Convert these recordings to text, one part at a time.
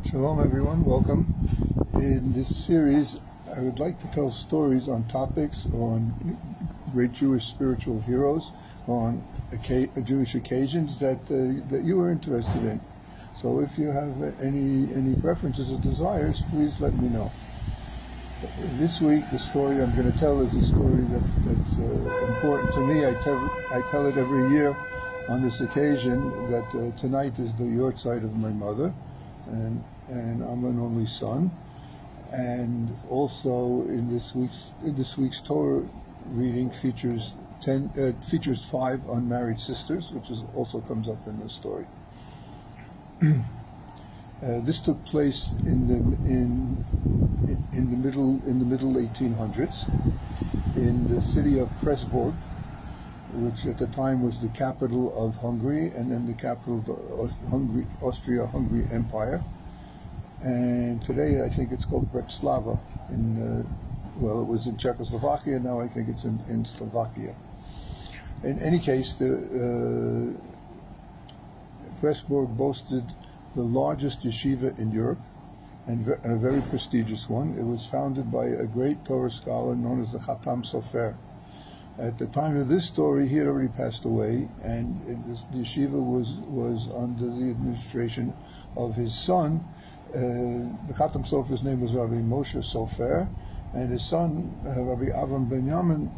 Shalom everyone, welcome. In this series I would like to tell stories on topics or on great Jewish spiritual heroes, on Jewish occasions that you are interested in. So if you have any preferences or desires, please let me know. This week the story I'm going to tell is a story that's important to me. I tell it every year on this occasion that tonight is the yortzeit of my mother, and I'm an only son. And also in this week's Torah reading features 5 unmarried sisters, which also comes up in the story. This took place in the middle 1800s in the city of Pressburg, which at the time was the capital of Hungary and then the capital of the Austria-Hungary Empire. And today I think it's called Bratislava. It was in Czechoslovakia. Now I think it's in Slovakia. In any case, the Pressburg boasted the largest yeshiva in Europe, and a very prestigious one. It was founded by a great Torah scholar known as the Chatam Sofer. At the time of this story, he had already passed away, and the yeshiva was under the administration of his son. The Chatam Sofer's name was Rabbi Moshe Sofer, and his son, Rabbi Avram Benjamin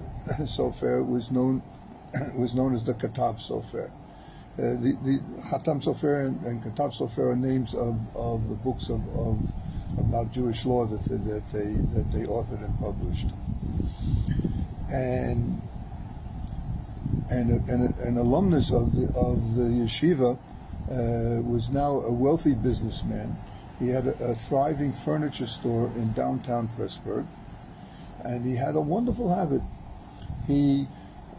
Sofer, was known as the Katav Sofer. The Chatam Sofer and Katav Sofer are names of the books about Jewish law that they authored and published. And an alumnus of the yeshiva was now a wealthy businessman. He had a thriving furniture store in downtown Pressburg, and he had a wonderful habit.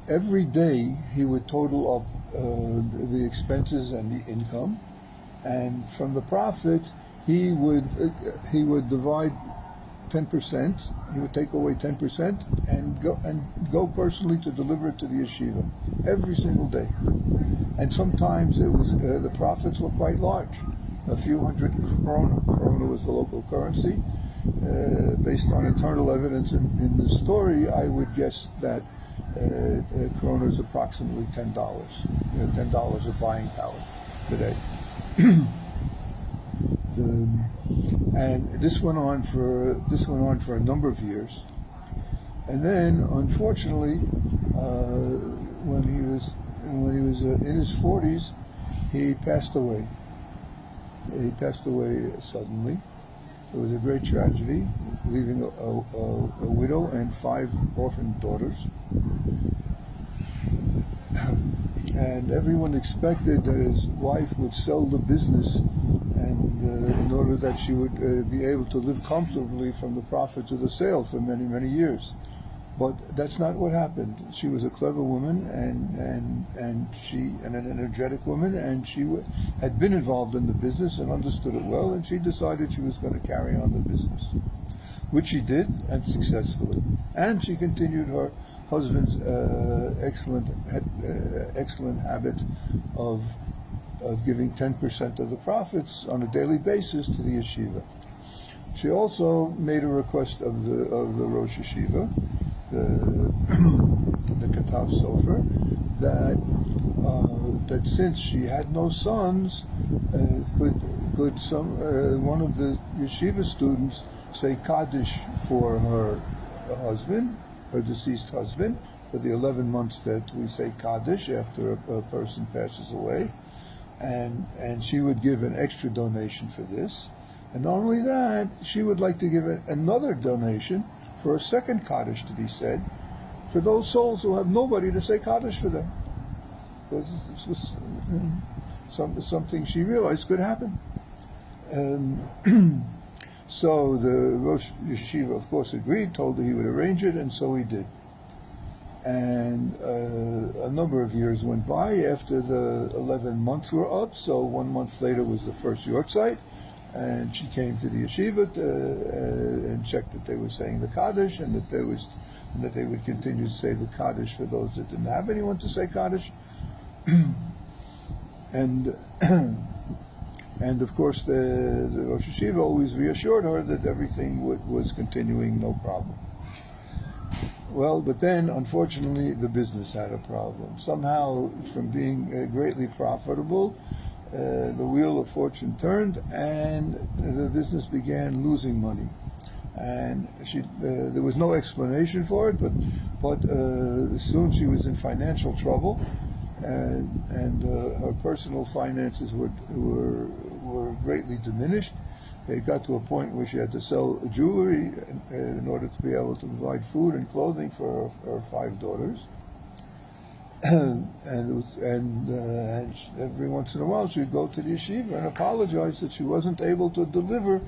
Every day he would total up the expenses and the income, and from the profits he would divide 10%. He would take away 10% and go personally to deliver it to the yeshiva every single day. And sometimes it was the profits were quite large, a few hundred krona. Krona was the local currency. Based on internal evidence in the story, I would guess that krona is approximately $10. $10 of buying power today. And this went on for a number of years, and then unfortunately, when he was in his 40s, he passed away. He passed away suddenly. It was a great tragedy, leaving a widow and 5 orphaned daughters. And everyone expected that his wife would sell the business, and in order that she would be able to live comfortably from the profits of the sale for many, many years. But that's not what happened. She was a clever woman and an energetic woman, and she had been involved in the business and understood it well, and she decided she was going to carry on the business, which she did, and successfully. And she continued her husband's excellent habit of giving 10% of the profits on a daily basis to the yeshiva. She also made a request of the Rosh Yeshiva, the Katav Sofer, that since she had no sons, could one of the yeshiva students say Kaddish for her husband, her deceased husband, for the 11 months that we say Kaddish after a person passes away, and she would give an extra donation for this. And not only that, she would like to give another donation for a second Kaddish to be said for those souls who have nobody to say Kaddish for them. Because this was something she realized could happen. So the Rosh Yeshiva, of course, agreed, told her he would arrange it, and so he did. And a number of years went by after the 11 months were up, so 1 month later was the first yortzeit, and she came to the yeshiva and checked that they were saying the Kaddish, and that they would continue to say the Kaddish for those that didn't have anyone to say Kaddish. And And of course, the Rosh Yeshiva always reassured her that everything was continuing, no problem. Well, but then, unfortunately, the business had a problem. Somehow, from being greatly profitable, the wheel of fortune turned, and the business began losing money. And there was no explanation for it, but soon she was in financial trouble, and her personal finances were greatly diminished. It got to a point where she had to sell jewelry in order to be able to provide food and clothing for her 5 daughters. and every once in a while she'd go to the yeshiva and apologize that she wasn't able to deliver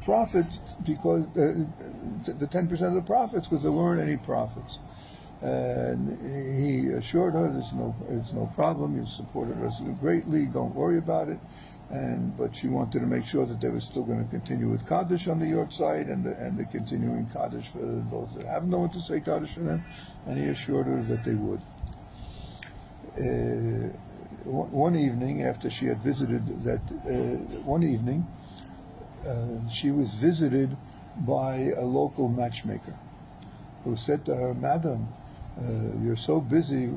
profits because the 10% of the profits, because there weren't any profits. And he assured her it's no problem. You supported us greatly. Don't worry about it. But she wanted to make sure that they were still going to continue with Kaddish on the York side and the continuing Kaddish for those that have no one to say Kaddish for them. And he assured her that they would. One evening, after she had visited she was visited by a local matchmaker who said to her, "Madam, you're so busy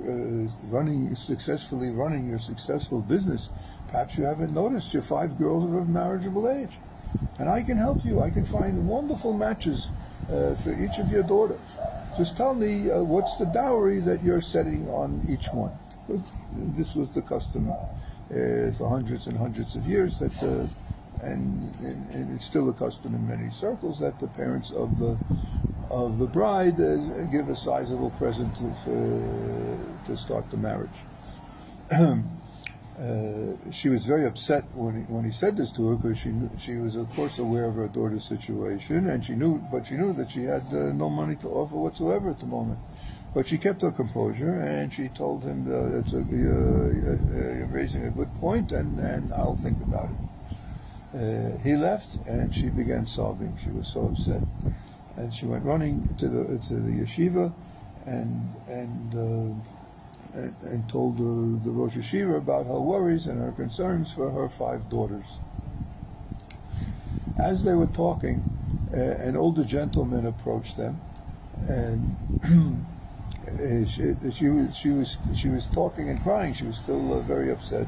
successfully running your successful business, perhaps you haven't noticed your 5 girls are of marriageable age. And I can help you. I can find wonderful matches for each of your daughters. Just tell me what's the dowry that you're setting on each one." So this was the custom for hundreds and hundreds of years, and it's still a custom in many circles, that the parents of the bride give a sizable present to start the marriage. She was very upset when he said this to her, because she was of course aware of her daughter's situation, and she knew that she had no money to offer whatsoever at the moment. But she kept her composure, and she told him, "You're raising a good point, and I'll think about it." He left, and she began sobbing. She was so upset, and she went running to the yeshiva, and told the Rosh Yeshiva about her worries and her concerns for her 5 daughters. As they were talking, an older gentleman approached them, and she was talking and crying. She was still very upset.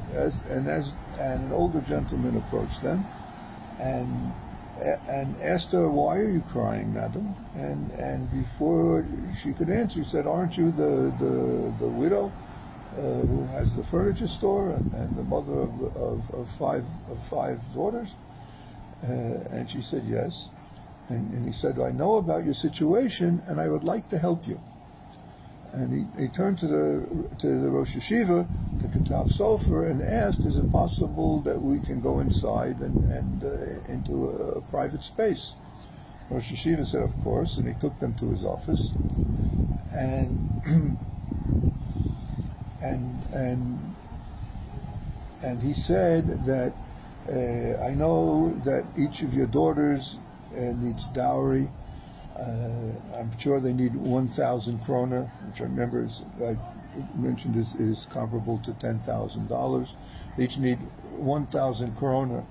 And an older gentleman approached them, and asked her, "Why are you crying, madam?" And before she could answer, he said, "Aren't you the widow who has the furniture store and the mother of five daughters?" And she said, "Yes." And he said, "I know about your situation, and I would like to help you." And he turned to the Rosh Yeshiva, the Katav Sofer, and asked, "Is it possible that we can go inside and into a private space?" Rosh Yeshiva said, "Of course," and he took them to his office, and he said that, "I know that each of your daughters needs dowry. I'm sure they need 1,000 kroner, which I remember I mentioned is comparable to $10,000. They each need 1,000 kroner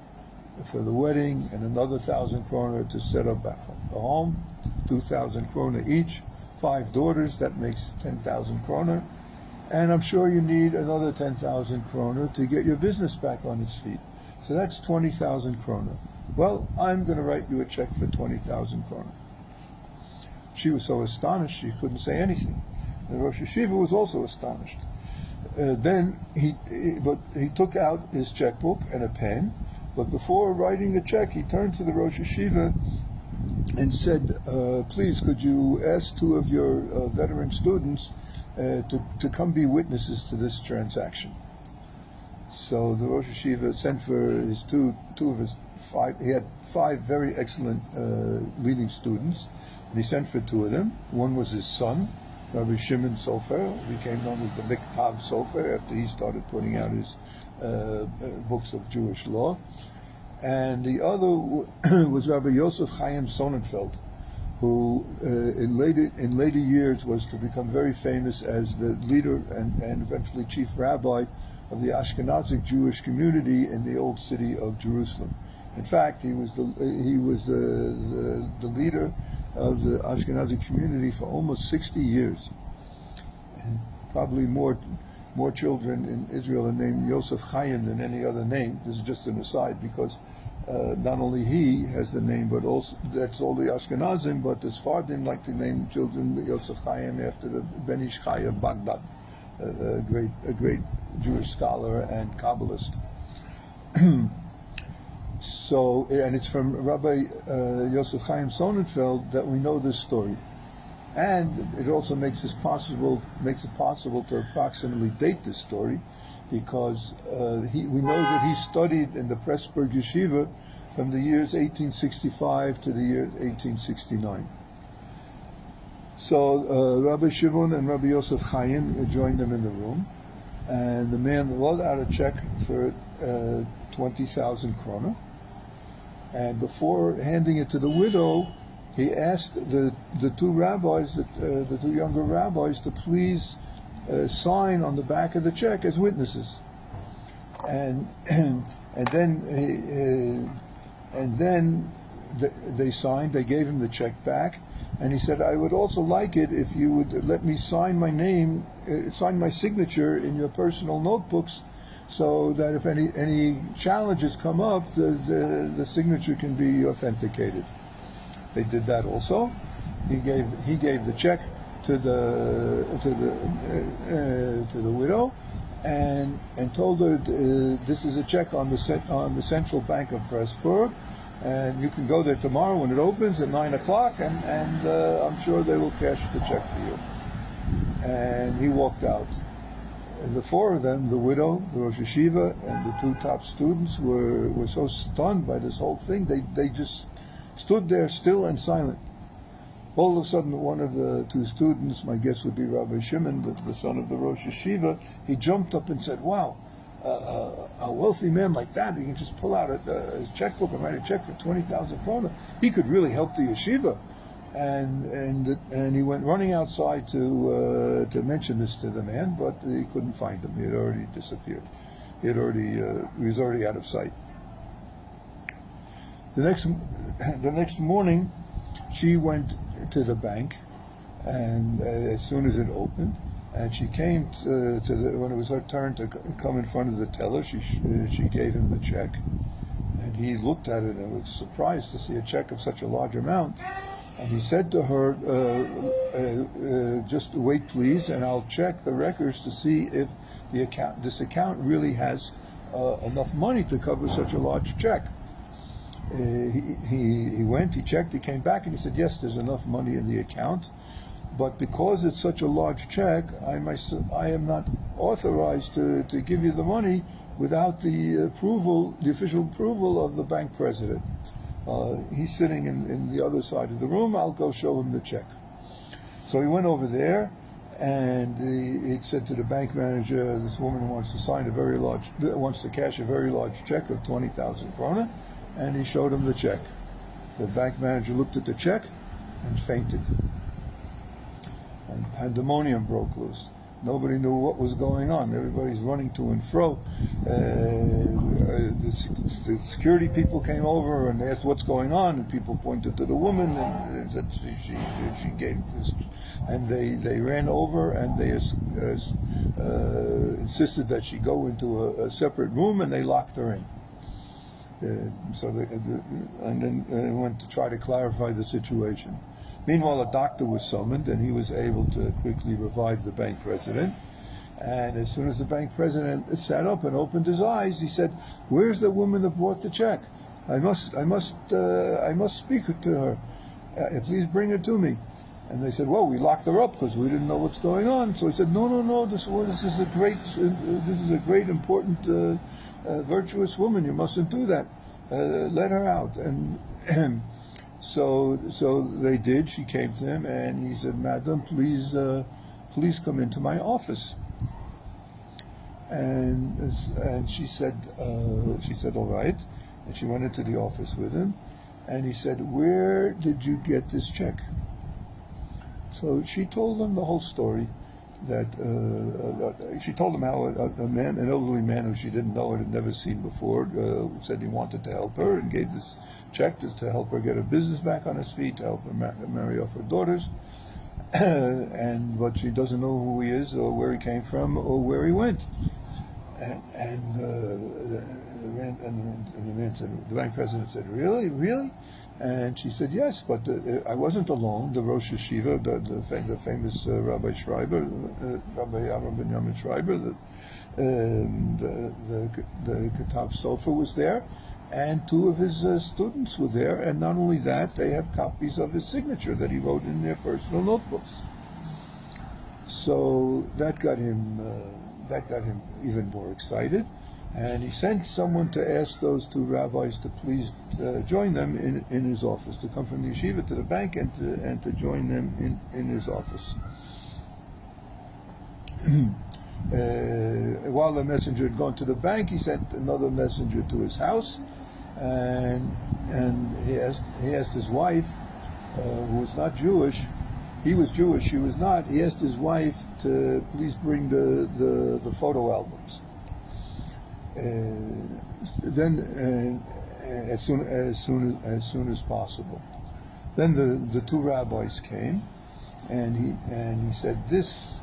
for the wedding, and another 1,000 kroner to set up a home, 2,000 kroner each. 5 daughters, that makes 10,000 kroner. And I'm sure you need another 10,000 kroner to get your business back on its feet. So that's 20,000 kroner. Well, I'm going to write you a check for 20,000 kroner." She was so astonished she couldn't say anything. The Rosh Yeshiva was also astonished. Then he took out his checkbook and a pen, but before writing the check, he turned to the Rosh Yeshiva and said, "Please, could you ask 2 of your veteran students to come be witnesses to this transaction?" So the Rosh Yeshiva sent for his two of his 5. He had 5 very excellent leading students. And he sent for 2 of them. One was his son, Rabbi Shimon Sofer, who became known as the Miktav Sofer after he started putting out his books of Jewish law. And the other was Rabbi Yosef Chaim Sonnenfeld, who in later years was to become very famous as the leader and eventually chief rabbi of the Ashkenazic Jewish community in the old city of Jerusalem. In fact, he was the leader of the Ashkenazi community for almost 60 years. And probably more children in Israel are named Yosef Chaim than any other name. This is just an aside, because not only he has the name, but also that's all the Ashkenazim, but the Sephardim like to name children Yosef Chaim after the Ben Ish Chai of Baghdad, a great Jewish scholar and Kabbalist. So, and it's from Rabbi Yosef Chaim Sonnenfeld that we know this story, and it also makes it possible to approximately date this story, because we know that he studied in the Pressburg Yeshiva from the years 1865 to the year 1869. So Rabbi Shimon and Rabbi Yosef Chaim joined them in the room, and the man wrote out a check for 20,000 krona. And before handing it to the widow, he asked the two rabbis, the two younger rabbis, to please sign on the back of the check as witnesses. And then they signed. They gave him the check back, and he said, "I would also like it if you would let me sign my name, sign my signature in your personal notebooks, so that if any challenges come up, the signature can be authenticated." They did that also. He gave the check to the widow, and told her, this is a check on the Central Bank of Pressburg, and you can go there tomorrow when it opens at 9 o'clock, and I'm sure they will cash the check for you. And he walked out. And the four of them, the widow, the Rosh Yeshiva, and the two top students, were so stunned by this whole thing, they just stood there still and silent. All of a sudden, one of the two students, my guess would be Rabbi Shimon, the son of the Rosh Yeshiva, he jumped up and said, "Wow, a wealthy man like that, he can just pull out his checkbook and write a check for 20,000 krona. He could really help the yeshiva." And he went running outside to mention this to the man, but he couldn't find him. He had already disappeared. He was already out of sight. The next morning, she went to the bank, and as soon as it opened, and she came when it was her turn to come in front of the teller, she gave him the check, and he looked at it and was surprised to see a check of such a large amount. And he said to her, "Just wait, please, and I'll check the records to see if this account really has enough money to cover such a large check." He went, he checked, he came back, and he said, "Yes, there's enough money in the account, but because it's such a large check, I am not authorized to give you the money without the official approval of the bank president. He's sitting in the other side of the room. I'll go show him the check." So he went over there, and he said to the bank manager, "This woman wants to cash a very large check of 20,000 krona." And he showed him the check. The bank manager looked at the check and fainted. And pandemonium broke loose. Nobody knew what was going on. Everybody's running to and fro. The security people came over and asked what's going on, and people pointed to the woman and said she gave this. And they ran over, and they insisted that she go into a separate room, and they locked her in. And then went to try to clarify the situation. Meanwhile, a doctor was summoned, and he was able to quickly revive the bank president. And as soon as the bank president sat up and opened his eyes, he said, "Where's the woman that brought the check? I must speak to her. Please bring her to me." And they said, "Well, we locked her up because we didn't know what's going on." So he said, "No. This is a great, important, virtuous woman. You mustn't do that. Let her out." And so they did. She came to him, and he said, "Madam, please come into my office." And she said, "All right." And she went into the office with him, and he said, "Where did you get this check?" So she told him the whole story. that she told him how a man, an elderly man who she didn't know and had never seen before, said he wanted to help her and gave this check to help her get her business back on its feet, to help her marry off her daughters. But she doesn't know who he is or where he came from or where he went. And the man said, the bank president said, "Really, really?" And she said, "Yes, but I wasn't alone. The Rosh Hashiva, the famous Rabbi Schreiber, Rabbi Aaron Benjamin Schreiber, the Katav Sofer was there, and two of his students were there. And not only that, they have copies of his signature that he wrote in their personal notebooks." So that got him even more excited. And he sent someone to ask those two rabbis to please join them in his office, to come from the yeshiva to the bank and to join them in his office. While the messenger had gone to the bank, he sent another messenger to his house, and he asked his wife, who was not Jewish. He was Jewish, she was not. He asked his wife to please bring the photo albums. Then as soon as possible. Then the two rabbis came, and he said, this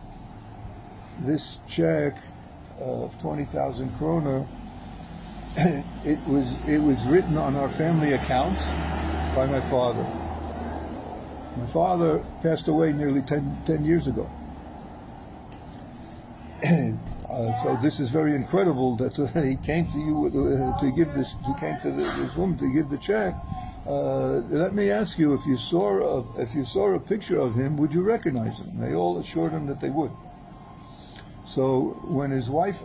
check of 20,000 kroner, it was written on our family account by my father. My father passed away nearly 10 years ago. So this is very incredible that he came to you to give this. He came to this woman to give the check. Let me ask you, if you saw a picture of him, would you recognize him? They all assured him that they would. So when his wife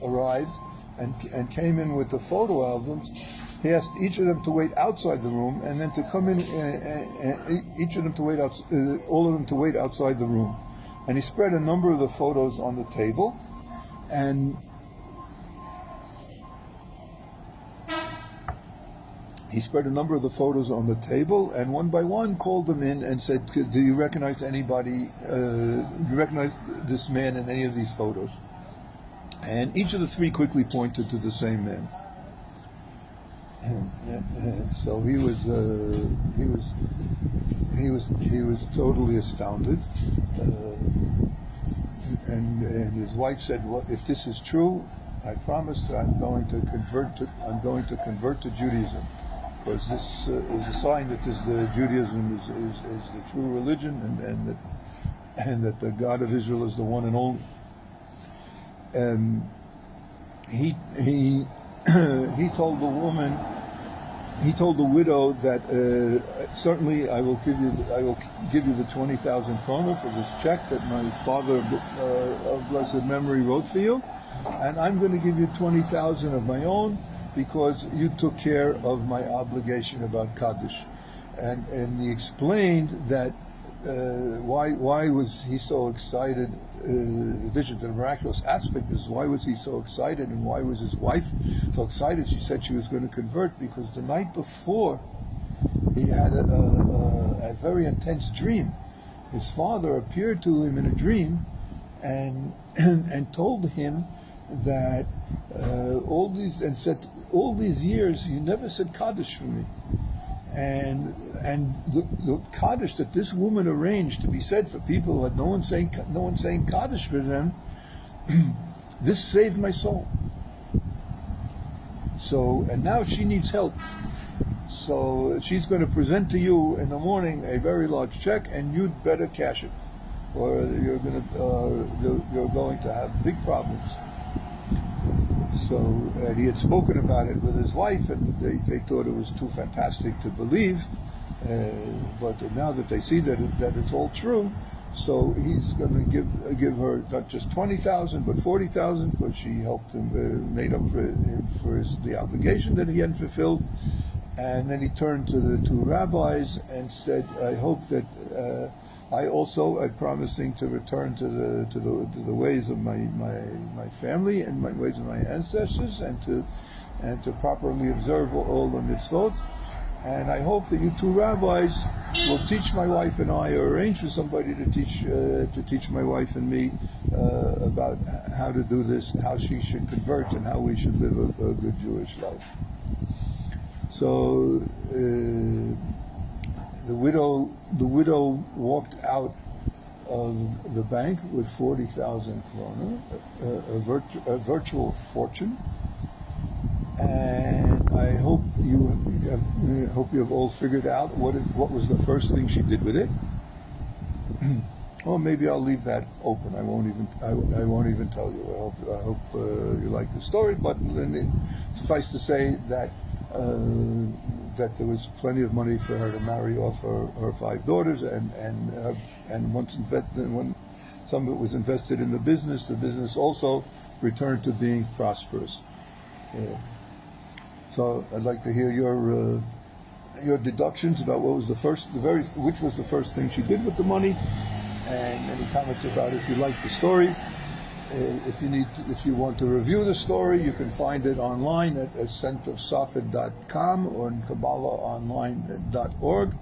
arrived and came in with the photo albums, he asked each of them to wait outside the room, and then to come in. Each of them to wait all of them to wait outside the room. And he spread a number of the photos on the table, and and one by one called them in and said, "Do you recognize anybody? Do you recognize this man in any of these photos?" And each of the three quickly pointed to the same man. And so he was totally astounded, and his wife said, "Well, if this is true, I promise that I'm going to convert to Judaism, because this is a sign that Judaism is the true religion, and that the God of Israel is the one and only." And he told the woman, he told the widow that certainly I will give you the 20,000 kroner for this check that my father of blessed memory wrote for you, and I'm going to give you 20,000 of my own because you took care of my obligation about Kaddish. And he explained that why was he so excited. In addition to the miraculous aspect, is why was he so excited, and why was his wife so excited? She said she was going to convert because the night before he had a very intense dream. His father appeared to him in a dream and told him that all these years you never said Kaddish for me. And the Kaddish that this woman arranged to be said for people who had no one saying Kaddish for them, this saved my soul. So, and now she needs help. So she's going to present to you in the morning a very large check, and you'd better cash it, or you're going to have big problems. So he had spoken about it with his wife, and they thought it was too fantastic to believe. But now that they see that it's all true, so he's going to give her not just 20,000 but 40,000, because she helped him, made up for the obligation that he hadn't fulfilled. And then he turned to the two rabbis and said, "I hope that I also am promising to return to the ways of my family and my ways of my ancestors, and to properly observe all the mitzvot, And I hope that you two rabbis will teach my wife and I, or arrange for somebody to teach my wife and me about how to do this, how she should convert, and how we should live a good Jewish life. So the widow walked out of the bank with 40,000 kroner, a virtual fortune. And I hope you have all figured out what was the first thing she did with it. Or maybe I'll leave that open. I won't even tell you. I hope you like the story. But suffice to say that that there was plenty of money for her to marry off her 5 daughters, and when some of it was invested in the business also returned to being prosperous. So I'd like to hear your deductions about which was the first thing she did with the money, and any comments about if you like the story. If you want to review the story, you can find it online at ascentofsafed.com or in KabbalahOnline.org,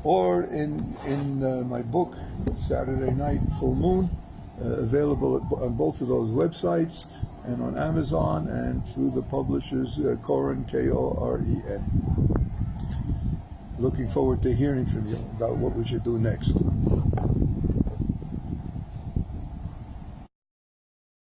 or in my book Saturday Night Full Moon, available on both of those websites, and on Amazon, and through the publishers Koren, Koren. Looking forward to hearing from you about what we should do next.